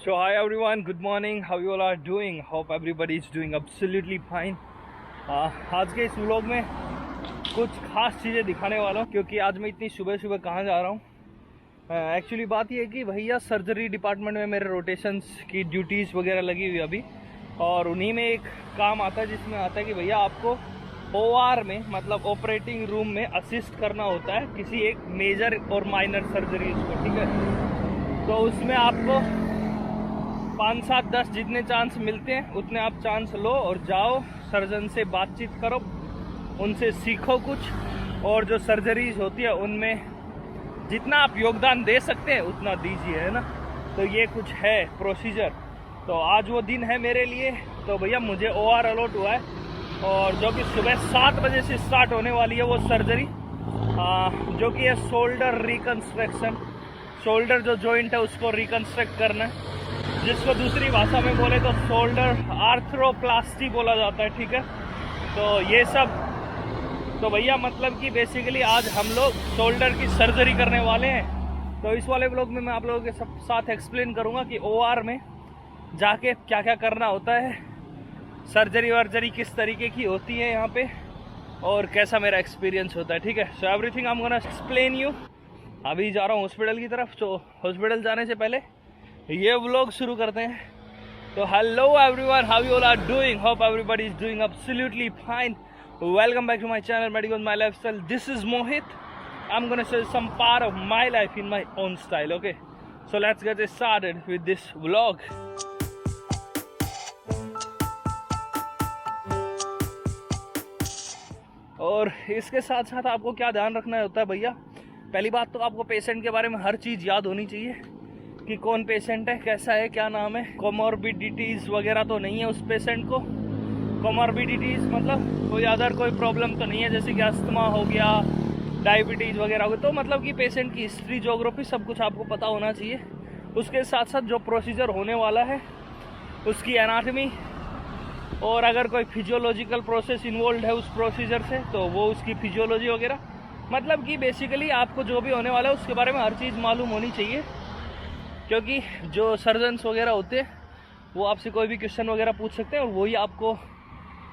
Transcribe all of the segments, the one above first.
So hi everyone, good morning. How you all are doing? Hope everybody is doing absolutely fine. आज के इस vlog में कुछ खास चीज़ें दिखाने वाला हूँ क्योंकि आज मैं इतनी सुबह सुबह कहाँ जा रहा हूँ. एक्चुअली बात ये है कि भैया सर्जरी डिपार्टमेंट में मेरे रोटेशंस की ड्यूटीज़ वगैरह लगी हुई अभी, और उन्हीं में एक काम आता है जिसमें आता है कि भैया आपको OR में मतलब ऑपरेटिंग रूम में असिस्ट करना होता है किसी एक मेजर और माइनर सर्जरीज को. ठीक है, तो उसमें आपको 5, 7, 10 जितने चांस मिलते हैं उतने आप चांस लो और जाओ, सर्जन से बातचीत करो, उनसे सीखो कुछ, और जो सर्जरीज होती है उनमें जितना आप योगदान दे सकते हैं उतना दीजिए, है ना. तो ये कुछ है प्रोसीजर. तो आज वो दिन है मेरे लिए. तो भैया मुझे OR अलॉट हुआ है, और जो कि सुबह 7 बजे से स्टार्ट होने वाली है वो सर्जरी, जो कि है शोल्डर रिकन्स्ट्रक्शन. शोल्डर जो जॉइंट है उसको रिकन्स्ट्रक्ट करना है, जिसको दूसरी भाषा में बोले तो शोल्डर आर्थ्रोप्लास्टी बोला जाता है. ठीक है, तो ये सब तो भैया मतलब कि बेसिकली आज हम लोग शोल्डर की सर्जरी करने वाले हैं. तो इस वाले ब्लॉग में मैं आप लोगों के साथ एक्सप्लेन करूंगा कि OR में जाके क्या क्या करना होता है, सर्जरी वर्जरी किस तरीके की होती है यहाँ पे, और कैसा मेरा एक्सपीरियंस होता है. ठीक है, so everything I am gonna explain you. अभी जा रहा हूँ हॉस्पिटल की तरफ. तो हॉस्पिटल जाने से पहले ये व्लॉग शुरू करते हैं. तो hello everyone, how you all are doing? Hope everybody is doing absolutely fine. Welcome back to my channel Medical My Lifestyle. This is Mohit. I'm gonna share some part of my life in my own style. Okay, so let's get started with this vlog. और इसके साथ साथ आपको क्या ध्यान रखना होता है भैया, पहली बात तो आपको पेशेंट के बारे में हर चीज़ याद होनी चाहिए कि कौन पेशेंट है, कैसा है, क्या नाम है, कोमॉर्बिडिटीज़ वगैरह तो नहीं है उस पेशेंट को. कोमॉर्बिडिटीज़ मतलब कोई अदर कोई प्रॉब्लम तो नहीं है, जैसे कि अस्थमा हो गया, डायबिटीज़ वगैरह हो गया. तो मतलब कि पेशेंट की हिस्ट्री, ज्योग्राफी सब कुछ आपको पता होना चाहिए. उसके साथ साथ जो प्रोसीजर होने वाला है उसकी एनाटमी, और अगर कोई फिजियोलॉजिकल प्रोसेस इन्वॉल्व है उस प्रोसीजर से तो वो उसकी फिजियोलॉजी वगैरह. मतलब कि बेसिकली आपको जो भी होने वाला है उसके बारे में हर चीज़ मालूम होनी चाहिए, क्योंकि जो सर्जन्स वगैरह होते हैं वो आपसे कोई भी क्वेश्चन वगैरह पूछ सकते हैं, और वही आपको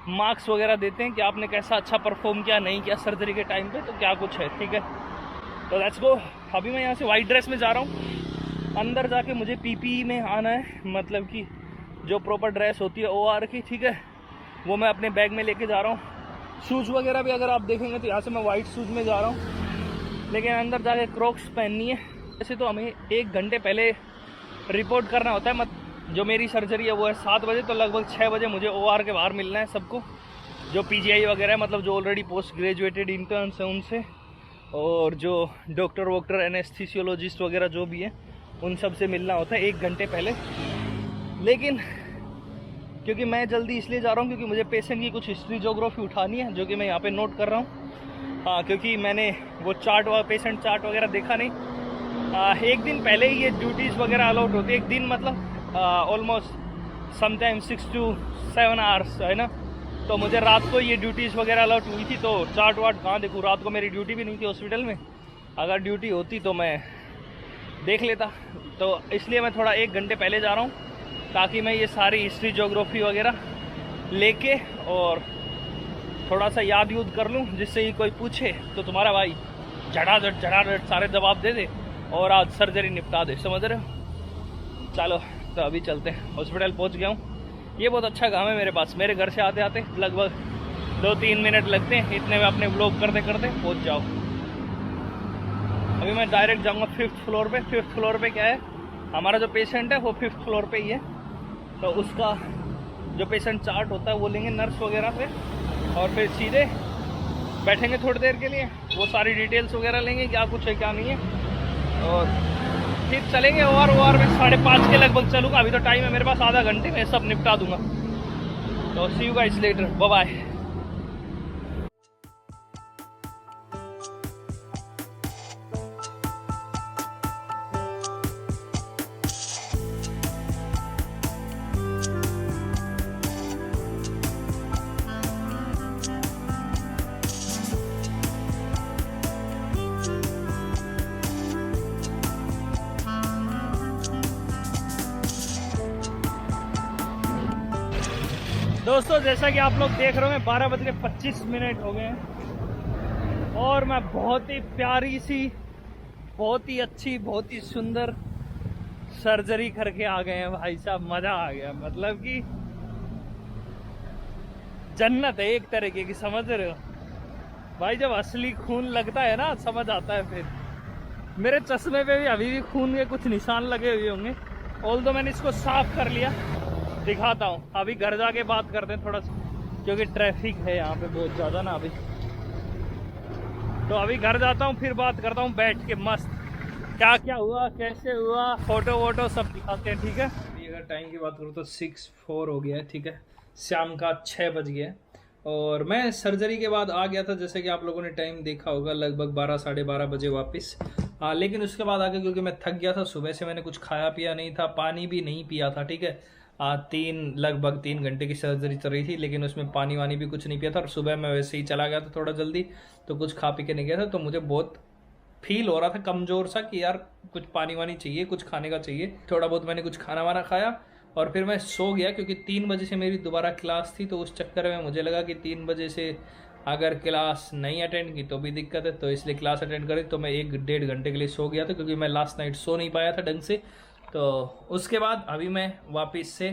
मार्क्स वगैरह देते हैं कि आपने कैसा अच्छा परफॉर्म किया, नहीं किया सर्जरी के टाइम पे, तो क्या कुछ है. ठीक है, तो लेट्स गो. अभी मैं यहाँ से वाइट ड्रेस में जा रहा हूँ. अंदर जाके मुझे PPE में आना है, मतलब कि जो प्रॉपर ड्रेस होती है OR की. ठीक है, वो मैं अपने बैग में लेके जा रहा हूँ. शूज़ वगैरह भी अगर आप देखेंगे तो यहाँ से मैं वाइट शूज़ में जा रहा हूँ, लेकिन अंदर जाके क्रॉक्स पहननी है. वैसे तो हमें 1 घंटे पहले रिपोर्ट करना होता है. जो मेरी सर्जरी है वो है 7 बजे, तो लगभग 6 बजे मुझे OR के बाहर मिलना है सबको, जो PGI वगैरह है, मतलब जो ऑलरेडी पोस्ट ग्रेजुएटेड इंटर्न्स हैं उनसे, और जो डॉक्टर एनेस्थीसियोलॉजिस्ट वगैरह जो भी हैं उन सब से मिलना होता है 1 घंटे पहले. लेकिन क्योंकि मैं जल्दी इसलिए जा रहा हूँ क्योंकि मुझे पेशेंट की कुछ हिस्ट्री ज्योग्राफी उठानी है, जो कि मैं यहाँ पे नोट कर रहा हूँ. क्योंकि मैंने वो पेशेंट चार्ट वगैरह देखा नहीं. 1 दिन पहले ही ये ड्यूटीज़ वगैरह अलॉट होती है. 1 दिन मतलब ऑलमोस्ट समटाइम 6 to 7 आवर्स, है ना. तो मुझे रात को ये ड्यूटीज़ वगैरह अलॉट हुई थी, तो चार्ट वार्ट कहाँ देखूँ. रात को मेरी ड्यूटी भी नहीं थी हॉस्पिटल में. अगर ड्यूटी होती तो मैं देख लेता. तो इसलिए मैं थोड़ा 1 घंटे पहले जा रहा हूँ, ताकि मैं ये सारी हिस्ट्री ज्योग्राफी वगैरह लेके और थोड़ा सा याद यूद कर लूँ, जिससे ही कोई पूछे तो तुम्हारा भाई झटाझट सारे जवाब दे दे और आज सर्जरी निपटा दे. समझ रहे हो? चलो, तो अभी चलते हैं. हॉस्पिटल पहुंच गया हूँ. ये बहुत अच्छा काम है मेरे पास. मेरे घर से आते आते लगभग 2-3 मिनट लगते हैं, इतने में अपने व्लॉग करते करते पहुंच जाओ. अभी मैं डायरेक्ट जाऊँगा 5th फ्लोर पे. 5th फ्लोर पे क्या है, हमारा जो पेशेंट है वो 5th फ्लोर पे ही है. तो उसका जो पेशेंट चार्ट होता है वो लेंगे नर्स वगैरह से, और फिर सीधे बैठेंगे थोड़ी देर के लिए, वो सारी डिटेल्स वगैरह लेंगे, क्या कुछ है क्या नहीं है, और फिर चलेंगे. OR में 5:30 के लगभग चलूँगा. अभी तो टाइम है मेरे पास आधा घंटे में सब निपटा दूंगा. तो see you guys later, bye bye. दोस्तों जैसा कि आप लोग देख रहे हो 12:25 हो गए हैं और मैं बहुत ही प्यारी सी, बहुत ही अच्छी, बहुत ही सुंदर सर्जरी करके आ गए हैं भाई साहब। मजा आ गया, मतलब कि जन्नत है एक तरीके की, समझ रहे हो भाई। जब असली खून लगता है ना समझ आता है। फिर मेरे चश्मे पे भी अभी भी खून के कुछ निशान लगे हुए होंगे, ऑल्दो मैंने इसको साफ कर लिया। दिखाता हूँ, अभी घर जाके बात करते हैं थोड़ा सा, क्योंकि ट्रैफिक है यहाँ पे बहुत ज़्यादा ना अभी। तो अभी घर जाता हूँ, फिर बात करता हूँ बैठ के मस्त, क्या क्या हुआ, कैसे हुआ, फोटो वोटो सब दिखाते हैं, ठीक है। अभी अगर टाइम की बात करूँ तो 6:04 हो गया है, ठीक है। शाम का 6 बज गया है और मैं सर्जरी के बाद आ गया था, जैसे कि आप लोगों ने टाइम देखा होगा, लगभग 12 साढ़े 12 बजे वापस। लेकिन उसके बाद आके क्योंकि मैं थक गया था, सुबह से मैंने कुछ खाया पिया नहीं था, पानी भी नहीं पिया था, ठीक है। लगभग 3 घंटे की सर्जरी चल रही थी, लेकिन उसमें पानी वानी भी कुछ नहीं पिया था। और सुबह मैं वैसे ही चला गया था थोड़ा जल्दी, तो कुछ खा पी के नहीं गया था। तो मुझे बहुत फील हो रहा था कमज़ोर सा कि यार कुछ पानी वानी चाहिए, कुछ खाने का चाहिए। थोड़ा बहुत मैंने कुछ खाना वाना खाया और फिर मैं सो गया, क्योंकि 3 बजे से मेरी दोबारा क्लास थी। तो उस चक्कर में मुझे लगा कि 3 बजे से अगर क्लास नहीं अटेंड की तो भी दिक्कत है, तो इसलिए क्लास अटेंड करी। तो मैं 1-1.5 घंटे के लिए सो गया था, क्योंकि मैं लास्ट नाइट सो नहीं पाया था ढंग से। तो उसके बाद अभी मैं वापस से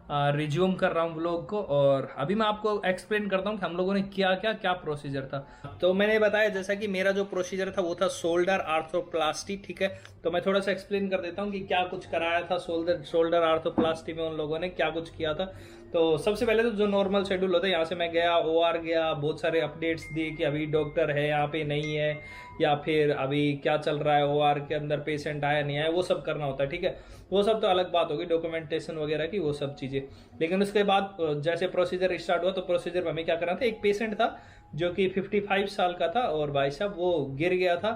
रिज्यूम कर रहा हूँ व्लॉग को, और अभी मैं आपको एक्सप्लेन करता हूँ कि हम लोगों ने क्या प्रोसीजर था। तो मैंने बताया जैसा कि मेरा जो प्रोसीजर था वो था शोल्डर आर्थ्रोप्लास्टी, ठीक है। तो मैं थोड़ा सा एक्सप्लेन कर देता हूँ कि क्या कुछ कराया था शोल्डर आर्थ्रोप्लास्टी में, उन लोगों ने क्या कुछ किया था। तो सबसे पहले तो जो नॉर्मल शेड्यूल होता है, यहाँ से मैं गया, OR गया, बहुत सारे अपडेट्स दिए कि अभी डॉक्टर है यहाँ पे नहीं है, या फिर अभी क्या चल रहा है, OR के अंदर पेशेंट आया नहीं आया, वो सब करना होता है, ठीक है। वो सब तो अलग बात होगी, डॉक्यूमेंटेशन वगैरह की, वो सब चीज़ें। लेकिन उसके बाद जैसे प्रोसीजर स्टार्ट हुआ, तो प्रोसीजर में हमें क्या करना था, एक पेशेंट था जो कि 55 साल का था, और भाई साहब वो गिर गया था,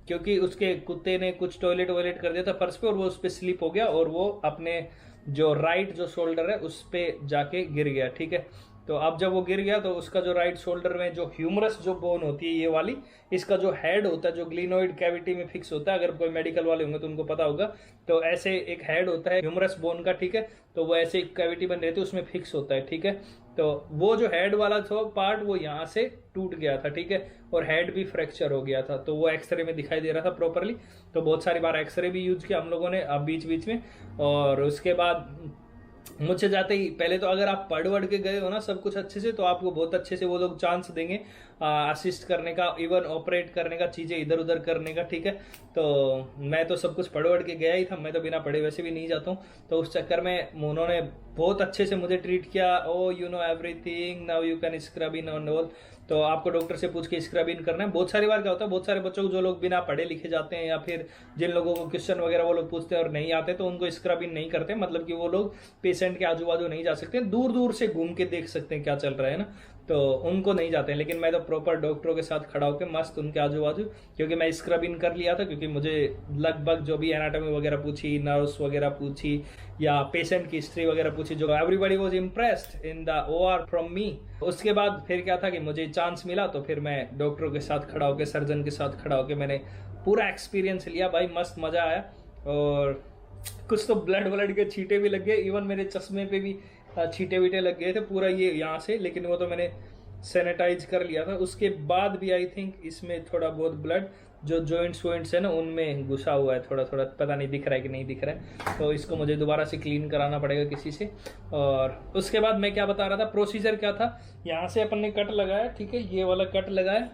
क्योंकि उसके कुत्ते ने कुछ टॉयलेट वॉयलेट कर दिया था फर्श पे, और वो उस पर स्लिप हो गया, और वो अपने जो राइट जो शोल्डर है उस पर जाके गिर गया, ठीक है। तो अब जब वो गिर गया तो उसका जो राइट शोल्डर में जो ह्यूमरस जो बोन होती है, ये वाली, इसका जो हेड होता है जो ग्लिनोइड कैविटी में फिक्स होता है, अगर कोई मेडिकल वाले होंगे तो उनको पता होगा। तो ऐसे एक हेड होता है ह्यूमरस बोन का, ठीक है। तो वो ऐसे कैविटी बन रहती है, उसमें फिक्स होता है, ठीक है। तो वो जो हेड वाला था पार्ट, वो यहाँ से टूट गया था, ठीक है, और हेड भी फ्रैक्चर हो गया था। तो वो एक्सरे में दिखाई दे रहा था प्रॉपरली। तो बहुत सारी बार एक्सरे भी यूज किया हम लोगों ने अब बीच बीच में। और उसके बाद मुझसे जाते ही पहले तो अगर आप पढ़ वढ़ के गए हो ना सब कुछ अच्छे से, तो आपको बहुत अच्छे से वो लोग चांस देंगे असिस्ट करने का, इवन ऑपरेट करने का, चीज़ें इधर उधर करने का, ठीक है। तो मैं तो सब कुछ पढ़ वढ़ के गया ही था, मैं तो बिना पढ़े वैसे भी नहीं जाता हूँ। तो उस चक्कर में उन्होंने बहुत अच्छे से मुझे ट्रीट किया। Oh you know everything, now you can scrub in on all. तो आपको डॉक्टर से पूछ के स्क्रब इन करना है। बहुत सारी बार क्या होता है, बहुत सारे बच्चों को, जो लोग बिना पढ़े लिखे जाते हैं, या फिर जिन लोगों को क्वेश्चन वगैरह वो लोग पूछते हैं और नहीं आते, तो उनको स्क्रब इन नहीं करते, मतलब कि वो लोग पेशेंट के आजू बाजू नहीं जा सकते, दूर दूर से घूम के देख सकते हैं क्या चल रहा है ना, तो उनको नहीं जाते हैं। लेकिन मैं तो प्रॉपर डॉक्टरों के साथ खड़ा होकर मस्त उनके आजू बाजू, क्योंकि मैं स्क्रब इन कर लिया था, क्योंकि मुझे लगभग जो भी एनाटॉमी वगैरह पूछी, नर्व्स वगैरह पूछी, या पेशेंट की हिस्ट्री वगैरह पूछी, जो everybody was impressed in the OR from me. उसके बाद फिर क्या था कि मुझे चांस मिला, तो फिर मैं डॉक्टरों के साथ खड़ा होकर, सर्जन के साथ खड़ा होकर मैंने पूरा एक्सपीरियंस लिया। भाई मस्त मजा आया। और कुछ तो ब्लड के छींटे भी लग गए, इवन मेरे चश्मे पे भी छींटे वीटे लग गए थे पूरा ये यहाँ से, लेकिन वो तो मैंने सैनिटाइज कर लिया था। उसके बाद भी आई थिंक इसमें थोड़ा बहुत ब्लड जो जॉइंट्स वॉइंट्स है ना उनमें घुसा हुआ है, थोड़ा थोड़ा, पता नहीं दिख रहा है कि नहीं दिख रहा है। तो इसको मुझे दोबारा से क्लीन कराना पड़ेगा किसी से। और उसके बाद मैं क्या बता रहा था, प्रोसीजर क्या था, यहाँ से अपन ने कट लगाया, ठीक है, ये वाला कट लगाया,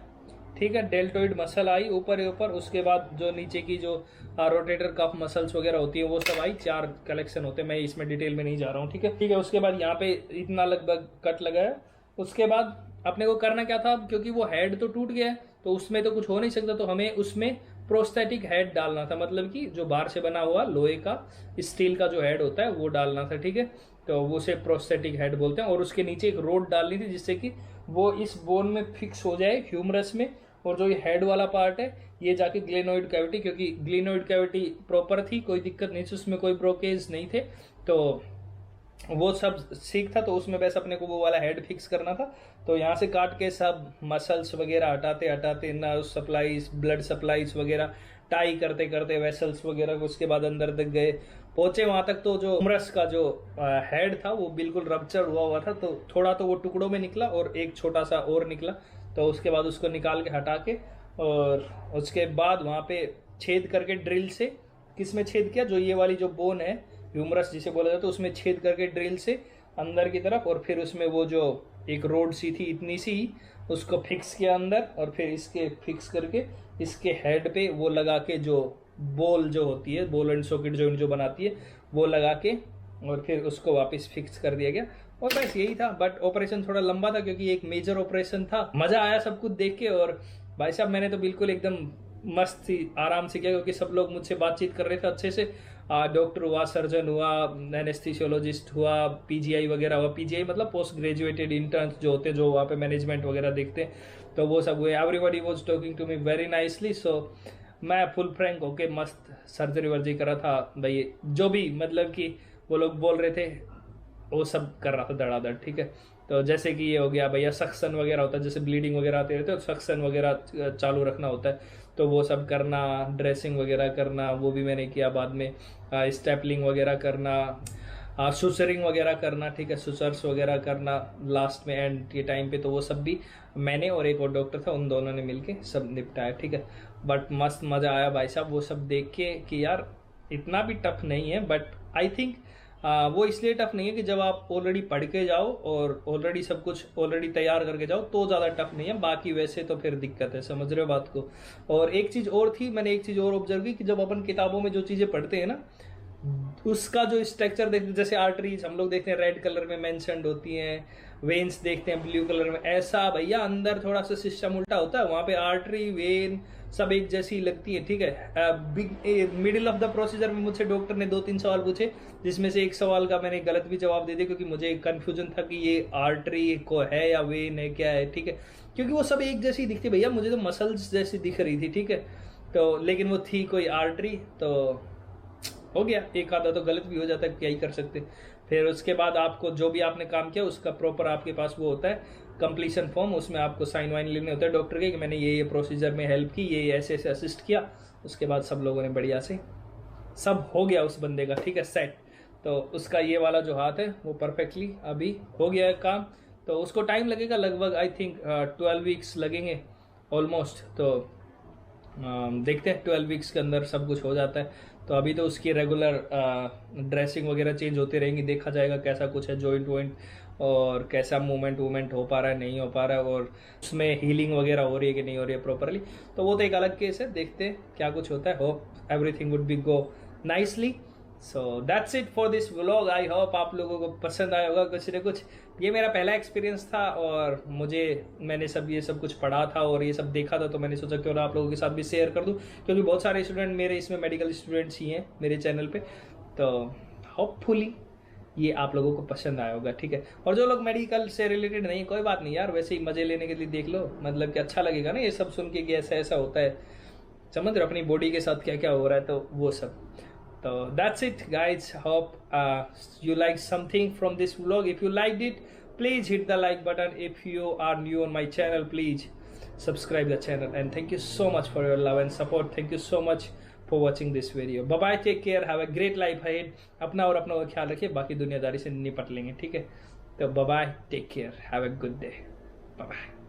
ठीक है। डेल्टोइड मसल आई ऊपर ऊपर। उसके बाद जो नीचे की जो रोटेटर कफ मसल्स वगैरह होती है वो सब आई, 4 कलेक्शन होते हैं, मैं इसमें डिटेल में नहीं जा रहा हूँ, ठीक है। उसके बाद यहाँ पे इतना लगभग कट लगाया। उसके बाद अपने को करना क्या था, क्योंकि वो हेड तो टूट गया है तो उसमें तो कुछ हो नहीं सकता, तो हमें उसमें प्रोस्थेटिक हेड डालना था, मतलब कि जो बाहर से बना हुआ लोहे का स्टील का जो हेड होता है वो डालना था, ठीक है। तो वो से प्रोस्थेटिक हेड बोलते हैं। और उसके नीचे एक रोड डालनी थी, जिससे कि वो इस बोन में फिक्स हो जाए ह्यूमरस में, और जो ये हेड वाला पार्ट है ये जाके ग्लेनोइड कैविटी, क्योंकि ग्लेनोइड कैविटी प्रॉपर थी, कोई दिक्कत नहीं थी, उसमें कोई ब्रोकेज नहीं थे, तो वो सब सीख था। तो उसमें बस अपने को वो वाला हेड फिक्स करना था। तो यहाँ से काट के सब मसल्स वगैरह हटाते हटाते, नर्व सप्लाईज, ब्लड सप्लाईज वगैरह टाई करते करते, वेसल्स वगैरह, उसके बाद अंदर तक गए। पहुंचे वहां तक तो जो उमरस का जो हेड था वो बिल्कुल रप्चर हुआ था, तो थोड़ा तो वो टुकड़ों में निकला और एक छोटा सा और निकला। तो उसके बाद उसको निकाल के हटा के, और उसके बाद वहाँ पे छेद करके ड्रिल से, किस में छेद किया, जो ये वाली जो बोन है ह्यूमरस जिसे बोला जाता है, उसमें छेद करके ड्रिल से अंदर की तरफ, और फिर उसमें वो जो एक रोड सी थी इतनी सी, उसको फिक्स किया अंदर, और फिर इसके फिक्स करके इसके हेड पे वो लगा के, जो बॉल जो होती है, बॉल एंड सॉकेट जॉइंट जो बनाती है वो लगा के, और फिर उसको वापस फिक्स कर दिया गया। और बस यही था। बट ऑपरेशन थोड़ा लंबा था क्योंकि एक मेजर ऑपरेशन था। मजा आया सब कुछ देख के, और भाई साहब मैंने तो बिल्कुल एकदम मस्त थी, आराम से किया, क्योंकि सब लोग मुझसे बातचीत कर रहे थे अच्छे से। डॉक्टर हुआ, सर्जन हुआ, एनेस्थीसियोलॉजिस्ट हुआ, पीजीआई वगैरह हुआ। पीजीआई मतलब पोस्ट ग्रेजुएटेड इंटर्न्स जो होते हैं, जो वहाँ पे मैनेजमेंट वगैरह देखते हैं, तो वो सब हुए। Everybody was talking to me very nicely. So मैं फुल फ्रैंक होके मस्त सर्जरी वर्जरी करा था भाई। जो भी मतलब कि वो लोग बोल रहे थे वो सब कर रहा था धड़ाधड़, ठीक है। तो जैसे कि ये हो गया भैया, सक्शन वगैरह होता है, जैसे ब्लीडिंग वगैरह आती रहती है, तो सक्शन वगैरह चालू रखना होता है, तो वो सब करना, ड्रेसिंग वगैरह करना, वो भी मैंने किया। बाद में स्टेपलिंग वगैरह करना, सुसरिंग वगैरह करना, ठीक है, सुसर्स वगैरह करना लास्ट में एंड के टाइम पे, तो वो सब भी मैंने और एक और डॉक्टर था, उन दोनों ने मिलके सब निपटाया, ठीक है। बट मस्त मज़ा आया भाई साहब वो सब देख के कि यार इतना भी टफ नहीं है। बट आई थिंक वो इसलिए टफ नहीं है कि जब आप ऑलरेडी पढ़ के जाओ और ऑलरेडी सब कुछ ऑलरेडी तैयार करके जाओ तो ज़्यादा टफ नहीं है। बाकी वैसे तो फिर दिक्कत है, समझ रहे हो बात को। और एक चीज़ और थी, मैंने एक चीज़ और ऑब्जर्व की कि जब अपन किताबों में जो चीज़ें पढ़ते हैं ना, उसका जो स्ट्रक्चर देखते, जैसे आर्टरीज हम लोग देखते हैं रेड कलर में मेंशन्ड होती हैं, वेन्स देखते हैं ब्लू कलर में, ऐसा भैया अंदर थोड़ा सा सिस्टम उल्टा होता है। वहाँ पे आर्टरी वेन सब एक जैसी लगती है, ठीक है। मिडिल ऑफ द प्रोसीजर में मुझसे डॉक्टर ने 2-3 सवाल पूछे, जिसमें से एक सवाल का मैंने गलत भी जवाब दे दिया, क्योंकि मुझे कंफ्यूजन था कि ये आर्टरी को है या वेन है, क्या है, ठीक है। क्योंकि वो सब एक जैसी दिखती भैया, मुझे तो मसल्स जैसी दिख रही थी, ठीक है। तो लेकिन वो थी कोई आर्टरी, तो हो गया। एक आधा तो गलत भी हो जाता है, क्या ही कर सकते। फिर उसके बाद आपको जो भी आपने काम किया उसका प्रॉपर आपके पास वो होता है कंप्लीशन फॉर्म, उसमें आपको साइन वाइन लेने होते हैं डॉक्टर के कि मैंने ये प्रोसीजर में हेल्प की, ये ऐसे ऐसे असिस्ट किया। उसके बाद सब लोगों ने बढ़िया से सब हो गया उस बंदे का, ठीक है, सेट। तो उसका ये वाला जो हाथ है वो परफेक्टली अभी हो गया है काम। तो उसको टाइम लगेगा लगभग आई थिंक 12 वीक्स लगेंगे ऑलमोस्ट। तो देखते हैं 12 वीक्स के अंदर सब कुछ हो जाता है। तो अभी तो उसकी रेगुलर ड्रेसिंग वगैरह चेंज होती रहेंगी, देखा जाएगा कैसा कुछ है जॉइंट वॉइंट, और कैसा मूवमेंट हो पा रहा है, नहीं हो पा रहा है, और उसमें हीलिंग वगैरह हो रही है कि नहीं हो रही है प्रॉपरली। तो वो तो एक अलग केस है, देखते हैं क्या कुछ होता है। Hope everything would be go nicely. So that's it for this vlog. I hope आप लोगों को पसंद आया होगा कुछ न कुछ। ये मेरा पहला एक्सपीरियंस था, और मैंने सब ये सब कुछ पढ़ा था और ये सब देखा था, तो मैंने सोचा क्यों ना आप लोगों के साथ भी शेयर कर दूं, क्योंकि बहुत सारे स्टूडेंट मेरे इसमें मेडिकल स्टूडेंट्स ही हैं मेरे चैनल पे। तो होपफुली ये आप लोगों को पसंद आया होगा, ठीक है। और जो लोग मेडिकल से रिलेटेड नहीं, कोई बात नहीं यार, वैसे ही मजे लेने के लिए देख लो, मतलब कि अच्छा लगेगा ना ये सब सुन के कि ऐसा ऐसा होता है, समझ रहे हो अपनी बॉडी के साथ क्या क्या हो रहा है, तो वो सब। So that's it guys, hope you like something from this vlog. If you liked it, please hit the like button. If you are new on my channel, please subscribe the channel, and thank you so much for your love and support. Thank you so much for watching this video. Bye bye, take care, have a great life ahead. अपना और अपना ख्याल रखिए, बाकी दुनियादारी से निपट लेंगे, ठीक है। तो bye bye, take care, have a good day, bye bye.